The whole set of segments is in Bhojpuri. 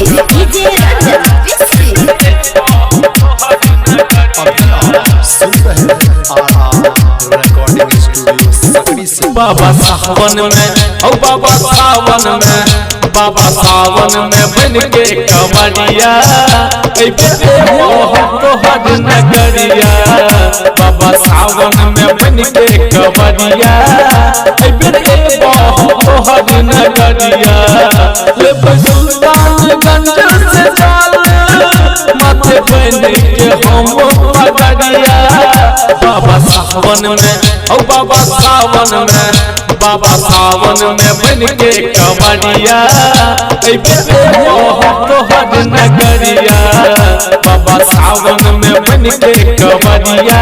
डीजे रंजन बाबा सावन में ओ बाबा सावन में बाबा सावन में बन के कवरिया तोहर नगरिया बाबा सावन में बन के कवरिया तोहर नगरिया सुल्तानगंज से चल माथे बन के हम पगड़िया बाबा सावन में ओ बाबा सावन में बाबा सावन में बन के कवरिया तोहर नगरिया बाबा सावन में बन के कवरिया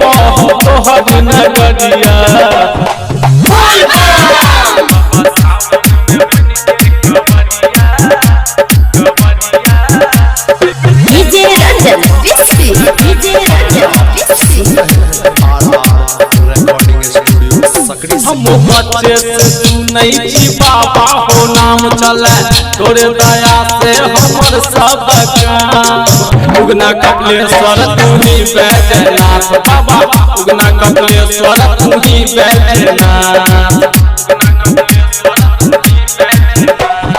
तोहर नगरिया डीजे रंजन हम बच्चे से सुनै छी बाबा हो नाम चले तोरे दया से हमर सब काम उगना कपिलेश्वर तू ही बैजनाथ बाबा उगना कपिलेश्वर तू ही बैजनाथ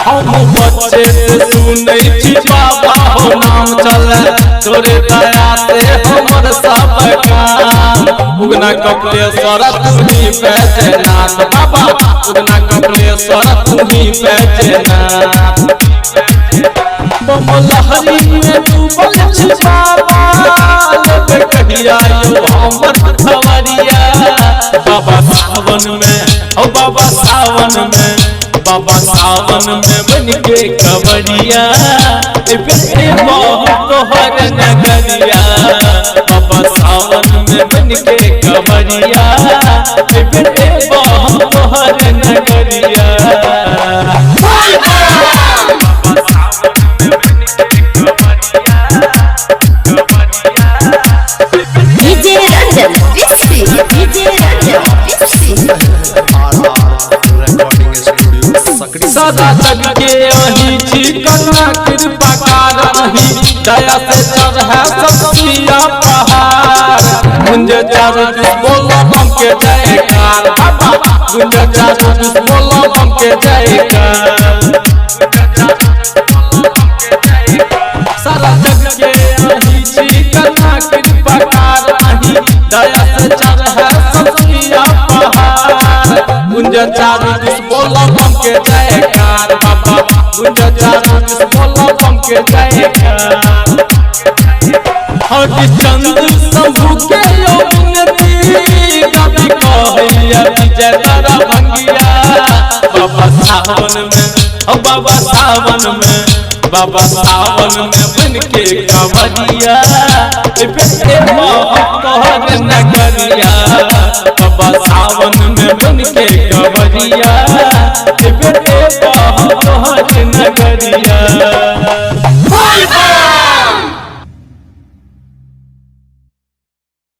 हम बच्चे से सुनै छी बाबा हो नाम चले तोरे दया से हमर सब काम उगना कपिलेश्वर तू ही बैजनाथ बाबा उगना कपिलेश्वर तू ही बैजनाथ बम लहरी में डूबल छी बाबा लेके कहिया यो हमर खवरिया बाबा सावन में ओ बाबा सावन में बाबा सावन में बन के कवरिया तोहर नगरिया बाबा सावन में बन के कवरिया तोहर नगरिया डीजे रंजन सदा जग के अही छी कन्या कृपा कारही दया से चढ़ा ससिया पहाड़ गुंज चारू दिस बोलो बम के जयकार बाबा गुंज चारू दिस बोलो बम के जयकार सदा जग के अही छी कन्या कृपा कारही दया से चढ़ा ससिया पहाड़ गुंज चारू दिस बोलो बम के जयकार बाबा गुंज चारू दिस बोलो बम के जयकार हरिश्चंद्र शंभु के योगिनती कवि कहैया विजय तारा भंगिया बाबा सावन में ओ बाबा सावन में बाबा सावन में बन के कवरिया तोहर नगरिया बाबा सावन में बन के कवरिया तोहर नगरिया।